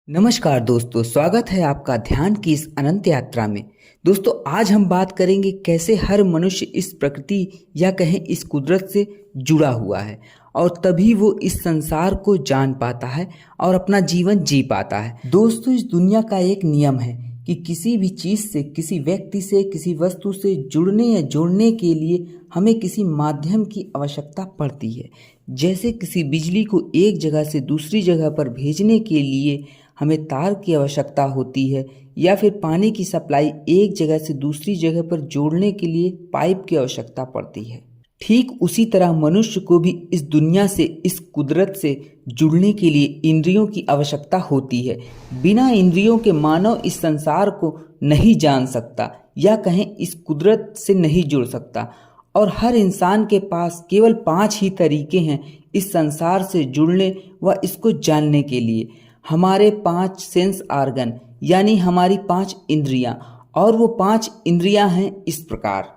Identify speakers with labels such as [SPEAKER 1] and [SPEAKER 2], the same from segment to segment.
[SPEAKER 1] नमस्कार दोस्तों, स्वागत है आपका ध्यान की इस अनंत यात्रा में। दोस्तों, आज हम बात करेंगे कैसे हर मनुष्य इस प्रकृति या कहें इस कुदरत से जुड़ा हुआ है और तभी वो इस संसार को जान पाता है और अपना जीवन जी पाता है। दोस्तों, इस दुनिया का एक नियम है कि किसी भी चीज़ से, किसी व्यक्ति से, किसी वस्तु से जुड़ने या जोड़ने के लिए हमें किसी माध्यम की आवश्यकता पड़ती है। जैसे किसी बिजली को एक जगह से दूसरी जगह पर भेजने के लिए हमें तार की आवश्यकता होती है, या फिर पानी की सप्लाई एक जगह से दूसरी जगह पर जोड़ने के लिए पाइप की आवश्यकता पड़ती है। ठीक उसी तरह मनुष्य को भी इस दुनिया से, इस कुदरत से जुड़ने के लिए इंद्रियों की आवश्यकता होती है। बिना इंद्रियों के मानव इस संसार को नहीं जान सकता या कहें इस कुदरत से नहीं जुड़ सकता। और हर इंसान के पास केवल 5 ही तरीके हैं इस संसार से जुड़ने व इसको जानने के लिए। हमारे 5 सेंस आर्गन यानी हमारी 5 इंद्रियां, और वो 5 इंद्रियां हैं इस प्रकार: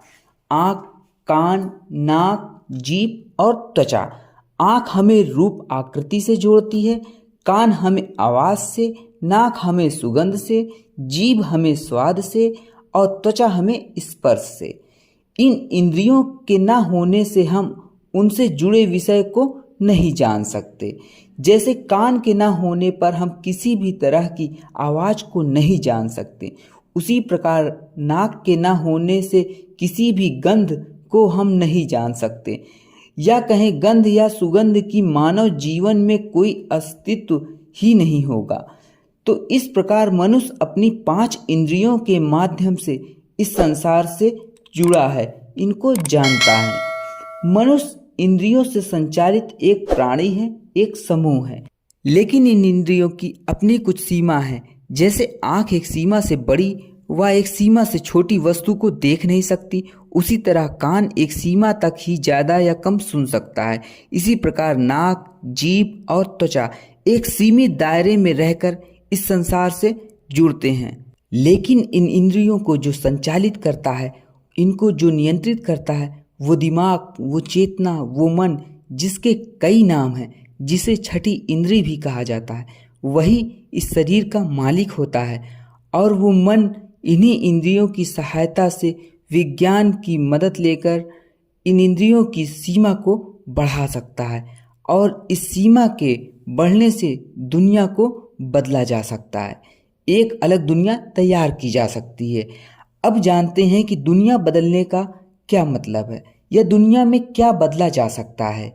[SPEAKER 1] आँख, कान, नाक, जीभ और त्वचा। आँख हमें रूप आकृति से जोड़ती है, कान हमें आवाज से, नाक हमें सुगंध से, जीभ हमें स्वाद से और त्वचा हमें स्पर्श से। इन इंद्रियों के ना होने से हम उनसे जुड़े विषय को नहीं जान सकते। जैसे कान के ना होने पर हम किसी भी तरह की आवाज को नहीं जान सकते, उसी प्रकार नाक के ना होने से किसी भी गंध को हम नहीं जान सकते, या कहें गंध या सुगंध की मानव जीवन में कोई अस्तित्व ही नहीं होगा। तो इस प्रकार मनुष्य अपनी 5 इंद्रियों के माध्यम से इस संसार से जुड़ा है, इनको जानता है। मनुष्य इंद्रियों से संचालित एक प्राणी है, एक समूह है, लेकिन इन इंद्रियों की अपनी कुछ सीमा है। जैसे आंख एक सीमा से बड़ी व एक सीमा से छोटी वस्तु को देख नहीं सकती, उसी तरह कान एक सीमा तक ही ज्यादा या कम सुन सकता है। इसी प्रकार नाक, जीभ और त्वचा एक सीमित दायरे में रहकर इस संसार से जुड़ते हैं। लेकिन इन इंद्रियों को जो संचालित करता है, इनको जो नियंत्रित करता है, वो दिमाग, वो चेतना, वो मन, जिसके कई नाम हैं, जिसे छठी इंद्री भी कहा जाता है, वही इस शरीर का मालिक होता है। और वो मन इन्हीं इंद्रियों की सहायता से विज्ञान की मदद लेकर इन इंद्रियों की सीमा को बढ़ा सकता है, और इस सीमा के बढ़ने से दुनिया को बदला जा सकता है, एक अलग दुनिया तैयार की जा सकती है। अब जानते हैं कि दुनिया बदलने का क्या मतलब है, या दुनिया में क्या बदला जा सकता है।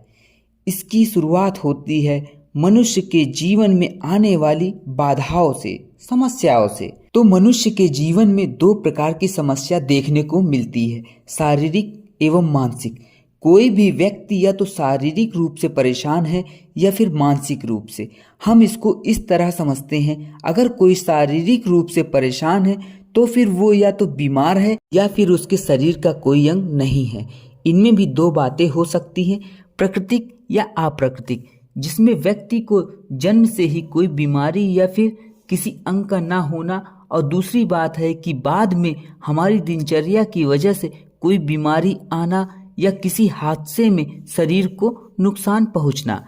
[SPEAKER 1] इसकी शुरुआत होती है मनुष्य के जीवन में आने वाली बाधाओं से, समस्याओं से। तो मनुष्य के जीवन में 2 प्रकार की समस्या देखने को मिलती है, शारीरिक एवं मानसिक। कोई भी व्यक्ति या तो शारीरिक रूप से परेशान है या फिर मानसिक रूप से। हम इसको इस तरह समझते हैं, अगर कोई शारीरिक रूप से परेशान है तो फिर वो या तो बीमार है या फिर उसके शरीर का कोई अंग नहीं है। इनमें भी 2 बातें हो सकती हैं, प्राकृतिक या अप्राकृतिक, जिसमें व्यक्ति को जन्म से ही कोई बीमारी या फिर किसी अंग का ना होना, और दूसरी बात है कि बाद में हमारी दिनचर्या की वजह से कोई बीमारी आना या किसी हादसे में शरीर को नुकसान पहुंचना।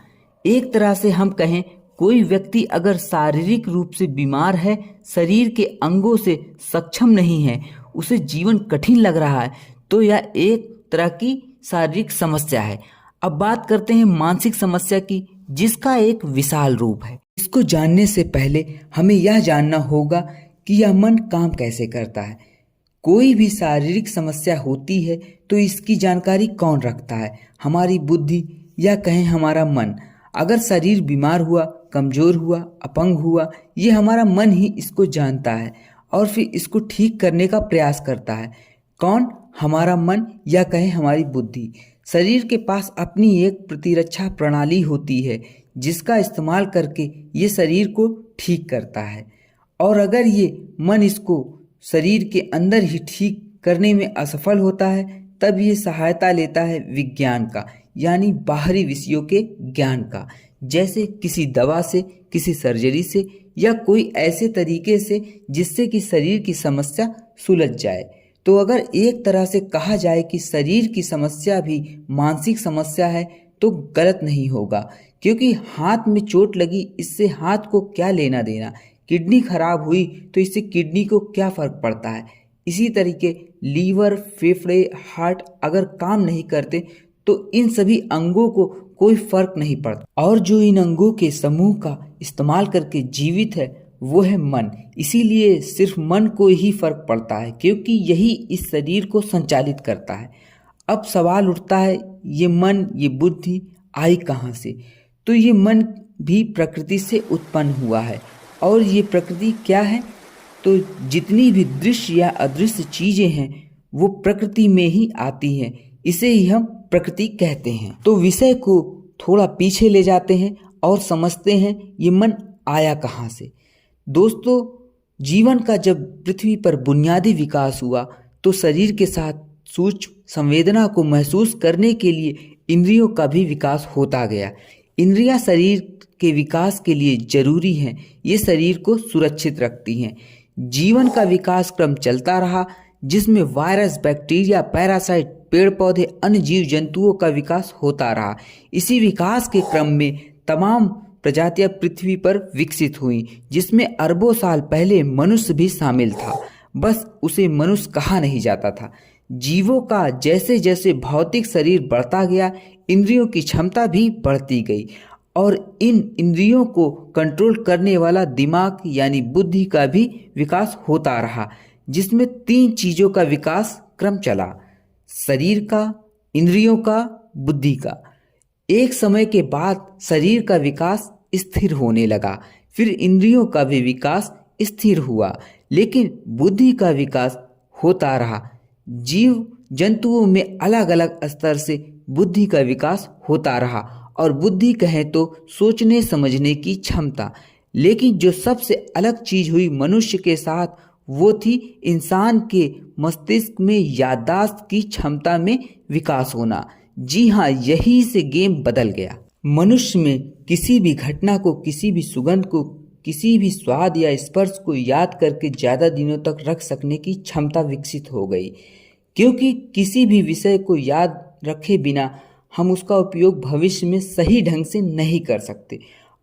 [SPEAKER 1] एक तरह से हम कहें, कोई व्यक्ति अगर शारीरिक रूप से बीमार है, शरीर के अंगों से सक्षम नहीं है, उसे जीवन कठिन लग रहा है, तो यह एक तरह की शारीरिक समस्या है। अब बात करते हैं मानसिक समस्या की, जिसका एक विशाल रूप है। इसको जानने से पहले हमें यह जानना होगा कि यह मन काम कैसे करता है। कोई भी शारीरिक समस्या होती है तो इसकी जानकारी कौन रखता है? हमारी बुद्धि या कहें हमारा मन। अगर शरीर बीमार हुआ, कमजोर हुआ, अपंग हुआ, ये हमारा मन ही इसको जानता है और फिर इसको ठीक करने का प्रयास करता है। कौन? हमारा मन या कहें हमारी बुद्धि। शरीर के पास अपनी एक प्रतिरक्षा प्रणाली होती है, जिसका इस्तेमाल करके ये शरीर को ठीक करता है। और अगर ये मन इसको शरीर के अंदर ही ठीक करने में असफल होता है, तब ये सहायता लेता है विज्ञान का, यानी बाहरी विषयों के ज्ञान का, जैसे किसी दवा से, किसी सर्जरी से, या कोई ऐसे तरीके से जिससे कि शरीर की समस्या सुलझ जाए। तो अगर एक तरह से कहा जाए कि शरीर की समस्या भी मानसिक समस्या है तो गलत नहीं होगा, क्योंकि हाथ में चोट लगी इससे हाथ को क्या लेना देना, किडनी खराब हुई तो इससे किडनी को क्या फर्क पड़ता है। इसी तरीके लीवर, फेफड़े, हार्ट अगर काम नहीं करते तो इन सभी अंगों को कोई फर्क नहीं पड़ता, और जो इन अंगों के समूह का इस्तेमाल करके जीवित है वो है मन। इसीलिए सिर्फ मन को ही फर्क पड़ता है, क्योंकि यही इस शरीर को संचालित करता है। अब सवाल उठता है, ये मन, ये बुद्धि आई कहाँ से? तो ये मन भी प्रकृति से उत्पन्न हुआ है। और ये प्रकृति क्या है? तो जितनी भी दृश्य या अदृश्य चीजें हैं वो प्रकृति में ही आती हैं, इसे ही हम प्रकृति कहते हैं। तो विषय को थोड़ा पीछे ले जाते हैं और समझते हैं ये मन आया कहाँ से। दोस्तों, जीवन का जब पृथ्वी पर बुनियादी विकास हुआ तो शरीर के साथ सूक्ष्म संवेदना को महसूस करने के लिए इंद्रियों का भी विकास होता गया। इंद्रियां शरीर के विकास के लिए जरूरी हैं, ये शरीर को सुरक्षित रखती हैं। जीवन का विकास क्रम चलता रहा, जिसमें वायरस, बैक्टीरिया, पैरासाइट, पेड़ पौधे, अन्य जीव जंतुओं का विकास होता रहा। इसी विकास के क्रम में तमाम प्रजातियां पृथ्वी पर विकसित हुई, जिसमें अरबों साल पहले मनुष्य भी शामिल था, बस उसे मनुष्य कहा नहीं जाता था। जीवों का जैसे जैसे भौतिक शरीर बढ़ता गया, इंद्रियों की क्षमता भी बढ़ती गई, और इन इंद्रियों को कंट्रोल करने वाला दिमाग यानी बुद्धि का भी विकास होता रहा, जिसमें 3 चीजों का विकास क्रम चला: शरीर का, इंद्रियों का, बुद्धि का। एक समय के बाद शरीर का विकास स्थिर होने लगा, फिर इंद्रियों का भी विकास स्थिर हुआ, लेकिन बुद्धि का विकास होता रहा। जीव जंतुओं में अलग अलग स्तर से बुद्धि का विकास होता रहा, और बुद्धि कहें तो सोचने समझने की क्षमता। लेकिन जो सबसे अलग चीज हुई मनुष्य के साथ, वो थी इंसान के मस्तिष्क में याददाश्त की क्षमता में विकास होना। जी हाँ, यही से गेम बदल गया। मनुष्य में किसी भी घटना को, किसी भी सुगंध को, किसी भी स्वाद या स्पर्श को याद करके ज्यादा दिनों तक रख सकने की क्षमता विकसित हो गई, क्योंकि किसी भी विषय को याद रखे बिना हम उसका उपयोग भविष्य में सही ढंग से नहीं कर सकते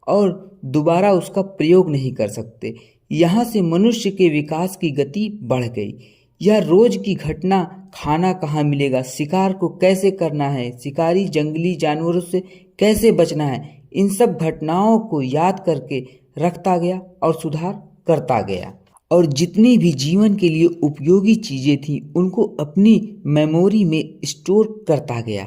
[SPEAKER 1] और दोबारा उसका प्रयोग नहीं कर सकते। यहाँ से मनुष्य के विकास की गति बढ़ गई। यह रोज की घटना, खाना कहाँ मिलेगा, शिकार को कैसे करना है, शिकारी जंगली जानवरों से कैसे बचना है, इन सब घटनाओं को याद करके रखता गया और सुधार करता गया। और जितनी भी जीवन के लिए उपयोगी चीजें थी उनको अपनी मेमोरी में स्टोर करता गया,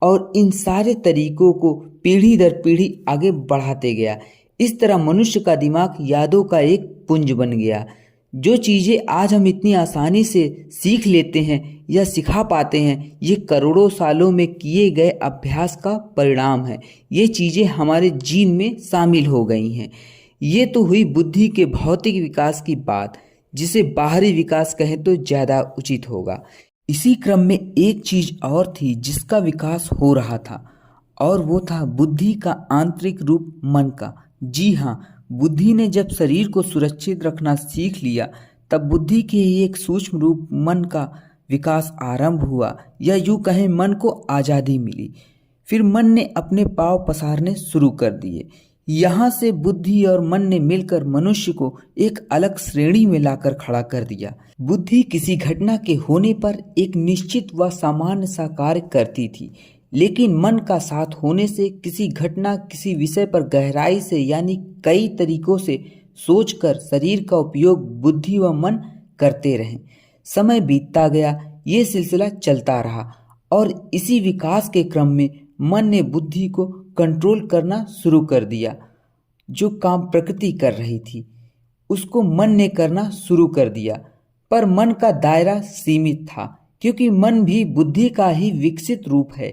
[SPEAKER 1] और इन सारे तरीकों को पीढ़ी दर पीढ़ी आगे बढ़ाते गया। इस तरह मनुष्य का दिमाग यादों का एक पुंज बन गया। जो चीजें आज हम इतनी आसानी से सीख लेते हैं या सिखा पाते हैं, ये करोड़ों सालों में किए गए अभ्यास का परिणाम है। ये चीजें हमारे जीन में शामिल हो गई हैं। ये तो हुई बुद्धि के भौतिक विकास की बात, जिसे बाहरी विकास कहें तो ज्यादा उचित होगा। इसी क्रम में एक चीज और थी जिसका विकास हो रहा था, और वो था बुद्धि का आंतरिक रूप, मन का। जी हाँ, बुद्धि ने जब शरीर को सुरक्षित रखना सीख लिया, तब बुद्धि के एक सूक्ष्म रूप मन का विकास आरंभ हुआ, या यूं कहें मन को आज़ादी मिली। फिर मन ने अपने पांव पसारने शुरू कर दिए। यहाँ से बुद्धि और मन ने मिलकर मनुष्य को एक अलग श्रेणी में लाकर खड़ा कर दिया। बुद्धि किसी घटना के होने पर एक निश्चित व सामान्य सा कार्य करती थी, लेकिन मन का साथ होने से किसी घटना, किसी विषय पर गहराई से यानी कई तरीकों से सोचकर शरीर का उपयोग बुद्धि व मन करते रहे। समय बीतता गया, ये सिलसिला चलता रहा, और इसी विकास के क्रम में मन ने बुद्धि को कंट्रोल करना शुरू कर दिया। जो काम प्रकृति कर रही थी उसको मन ने करना शुरू कर दिया, पर मन का दायरा सीमित था, क्योंकि मन भी बुद्धि का ही विकसित रूप है।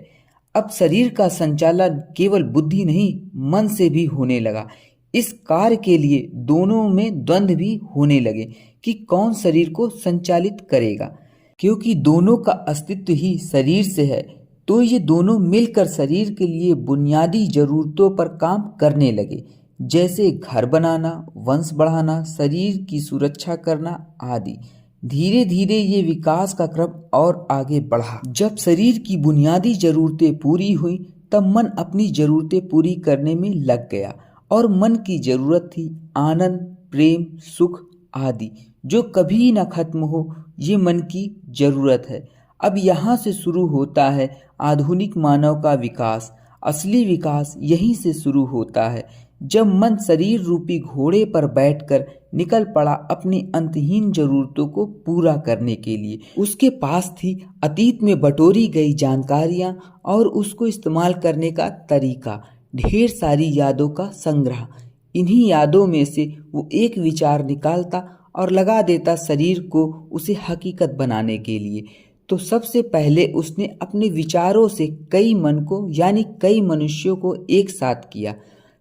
[SPEAKER 1] अब शरीर का संचालन केवल बुद्धि नहीं, मन से भी होने लगा। इस कार्य के लिए दोनों में द्वंद्व भी होने लगे कि कौन शरीर को संचालित करेगा। क्योंकि दोनों का अस्तित्व ही शरीर से है, तो ये दोनों मिलकर शरीर के लिए बुनियादी जरूरतों पर काम करने लगे, जैसे घर बनाना, वंश बढ़ाना, शरीर की सुरक्षा करना आदि। धीरे धीरे ये विकास का क्रम और आगे बढ़ा। जब शरीर की बुनियादी जरूरतें पूरी हुई तब मन अपनी जरूरतें पूरी करने में लग गया। और मन की जरूरत थी आनंद, प्रेम, सुख आदि, जो कभी न खत्म हो। ये मन की जरूरत है। अब यहाँ से शुरू होता है आधुनिक मानव का विकास। असली विकास यहीं से शुरू होता है, जब मन शरीर रूपी घोड़े पर बैठकर निकल पड़ा अपनी अंतहीन जरूरतों को पूरा करने के लिए। उसके पास थी अतीत में बटोरी गई जानकारियां और उसको इस्तेमाल करने का तरीका, ढेर सारी यादों का संग्रह। इन्हीं यादों में से वो एक विचार निकालता और लगा देता शरीर को उसे हकीकत बनाने के लिए। तो सबसे पहले उसने अपने विचारों से कई मन को यानी कई मनुष्यों को एक साथ किया,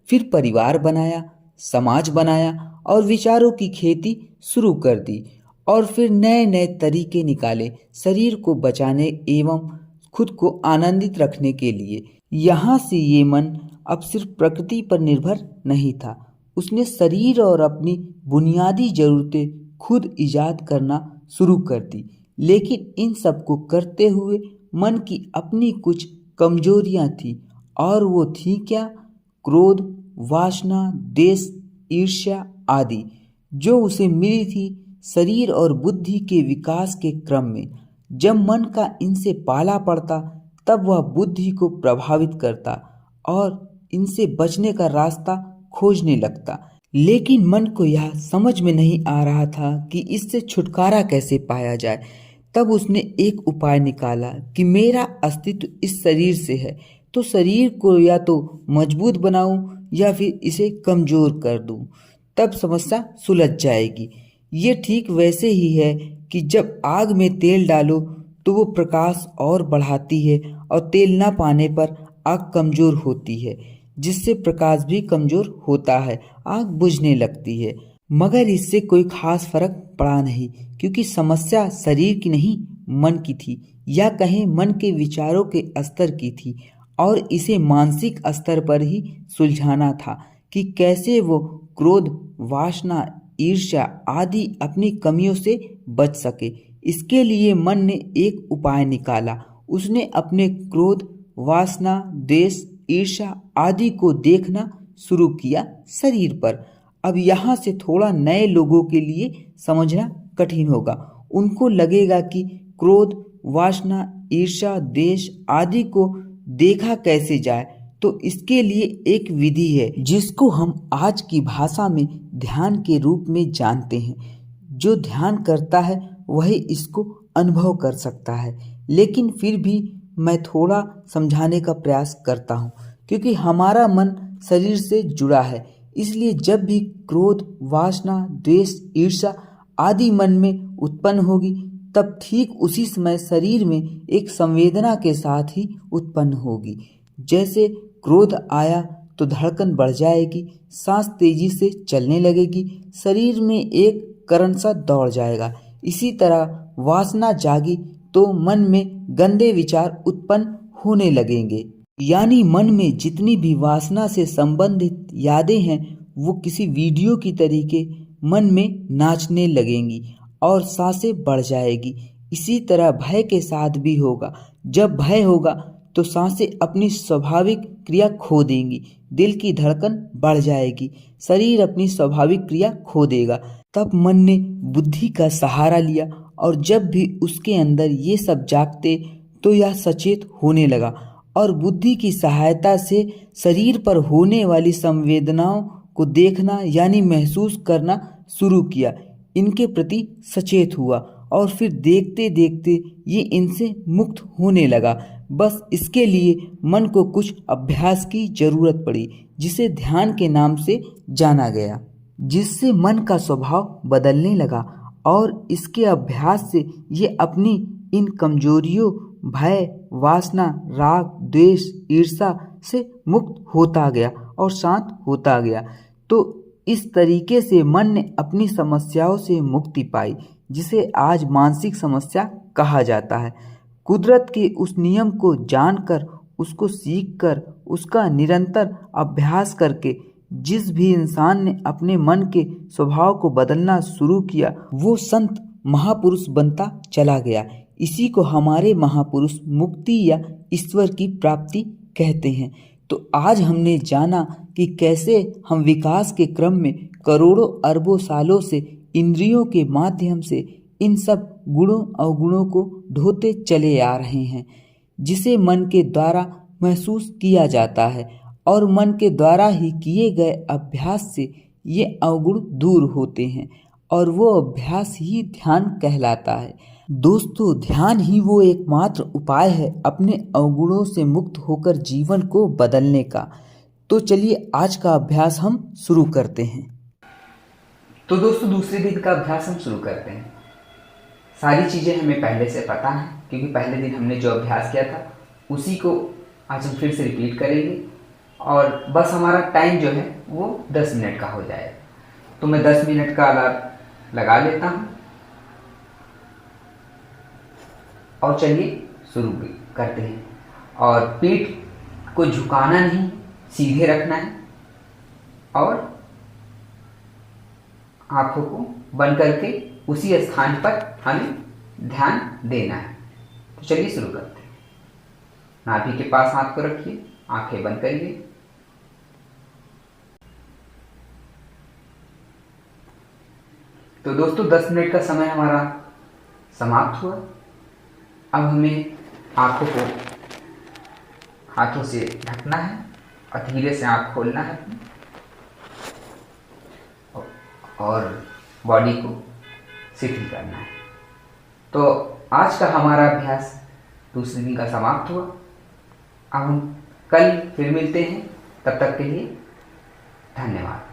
[SPEAKER 1] फिर परिवार बनाया, समाज बनाया और विचारों की खेती शुरू कर दी। और फिर नए नए तरीके निकाले शरीर को बचाने एवं खुद को आनंदित रखने के लिए। यहाँ से ये मन अब सिर्फ प्रकृति पर निर्भर नहीं था। उसने शरीर और अपनी बुनियादी जरूरतें खुद इजाद करना शुरू कर दी। लेकिन इन सब को करते हुए मन की अपनी कुछ कमजोरियां थी। और वो थी क्या? क्रोध, वासना, देश, ईर्ष्या आदि, जो उसे मिली थी शरीर और बुद्धि के विकास के क्रम में। जब मन का इनसे पाला पड़ता तब वह बुद्धि को प्रभावित करता और इनसे बचने का रास्ता खोजने लगता। लेकिन मन को यह समझ में नहीं आ रहा था कि इससे छुटकारा कैसे पाया जाए। तब उसने एक उपाय निकाला कि मेरा अस्तित्व इस शरीर से है, तो शरीर को या तो मजबूत बनाऊं या फिर इसे कमजोर कर दूं, तब समस्या सुलझ जाएगी। ये ठीक वैसे ही है कि जब आग में तेल डालो तो वो प्रकाश और बढ़ाती है और तेल ना पाने पर आग कमजोर होती है, जिससे प्रकाश भी कमजोर होता है, आग बुझने लगती है। मगर इससे कोई खास फर्क पड़ा नहीं, क्योंकि समस्या शरीर की नहीं मन की थी, या कहें मन के विचारों के स्तर की थी। और इसे मानसिक स्तर पर ही सुलझाना था कि कैसे वो क्रोध, वासना, ईर्ष्या आदि अपनी कमियों से बच सके। इसके लिए मन ने एक उपाय निकाला। उसने अपने क्रोध, वासना, द्वेष, ईर्ष्या आदि को देखना शुरू किया शरीर पर। अब यहाँ से थोड़ा नए लोगों के लिए समझना कठिन होगा। उनको लगेगा कि क्रोध, वासना, ईर्ष्या, द्वेष आदि को देखा कैसे जाए। तो इसके लिए एक विधि है जिसको हम आज की भाषा में ध्यान के रूप में जानते हैं। जो ध्यान करता है वही इसको अनुभव कर सकता है। लेकिन फिर भी मैं थोड़ा समझाने का प्रयास करता हूँ, क्योंकि हमारा मन शरीर से जुड़ा है। इसलिए जब भी क्रोध, वासना, द्वेष, ईर्ष्या आदि मन में उत्पन्न होगी तब ठीक उसी समय शरीर में एक संवेदना के साथ ही उत्पन्न होगी। जैसे क्रोध आया तो धड़कन बढ़ जाएगी, सांस तेजी से चलने लगेगी, शरीर में एक करंट सा दौड़ जाएगा। इसी तरह वासना जागी तो मन में गंदे विचार उत्पन्न होने लगेंगे। यानी मन में जितनी भी वासना से संबंधित यादें हैं वो किसी वीडियो की तरीके मन में नाचने लगेंगी और सांसें बढ़ जाएगी। इसी तरह भय के साथ भी होगा। जब भय होगा तो सांसें अपनी स्वाभाविक क्रिया खो देंगी, दिल की धड़कन बढ़ जाएगी, शरीर अपनी स्वाभाविक क्रिया खो देगा। तब मन ने बुद्धि का सहारा लिया और जब भी उसके अंदर ये सब जागते तो यह सचेत होने लगा और बुद्धि की सहायता से शरीर पर होने वाली संवेदनाओं को देखना यानी महसूस करना शुरू किया, इनके प्रति सचेत हुआ और फिर देखते देखते ये इनसे मुक्त होने लगा। बस इसके लिए मन को कुछ अभ्यास की जरूरत पड़ी, जिसे ध्यान के नाम से जाना गया, जिससे मन का स्वभाव बदलने लगा। और इसके अभ्यास से ये अपनी इन कमजोरियों भय, वासना, राग, द्वेष, ईर्ष्या से मुक्त होता गया और शांत होता गया। तो इस तरीके से मन ने अपनी समस्याओं से मुक्ति पाई, जिसे आज मानसिक समस्या कहा जाता है। कुदरत के उस नियम को जानकर, उसको सीखकर, उसका निरंतर अभ्यास करके जिस भी इंसान ने अपने मन के स्वभाव को बदलना शुरू किया वो संत महापुरुष बनता चला गया। इसी को हमारे महापुरुष मुक्ति या ईश्वर की प्राप्ति कहते हैं। तो आज हमने जाना कि कैसे हम विकास के क्रम में करोड़ों अरबों सालों से इंद्रियों के माध्यम से इन सब गुणों अवगुणों को ढोते चले आ रहे हैं, जिसे मन के द्वारा महसूस किया जाता है और मन के द्वारा ही किए गए अभ्यास से ये अवगुण दूर होते हैं और वो अभ्यास ही ध्यान कहलाता है। दोस्तों, ध्यान ही वो एकमात्र उपाय है अपने अवगुणों से मुक्त होकर जीवन को बदलने का। तो चलिए आज का अभ्यास हम शुरू करते हैं। तो दोस्तों, दूसरे दिन का अभ्यास हम शुरू करते हैं। सारी चीज़ें हमें पहले से पता है, क्योंकि पहले दिन हमने जो अभ्यास किया था उसी को आज हम फिर से रिपीट करेंगे और बस हमारा टाइम जो है वो 10 मिनट का हो जाएगा। तो मैं 10 मिनट का अलार्म लगा लेता हूँ और चलिए शुरू करते हैं। और पीठ को झुकाना नहीं, सीधे रखना है और आंखों को बंद करके उसी स्थान पर हमें ध्यान देना है। तो चलिए शुरू करते हैं। नाभि के पास हाथ को रखिए, आंखें बंद करिए। तो दोस्तों, 10 मिनट का समय हमारा समाप्त हुआ। अब हमें आंखों को हाथों से ढकना है और धीरे से आंख खोलना है और बॉडी को शिथिल करना है। तो आज का हमारा अभ्यास दूसरे दिन का समाप्त हुआ। अब हम कल फिर मिलते हैं। तब तक के लिए धन्यवाद।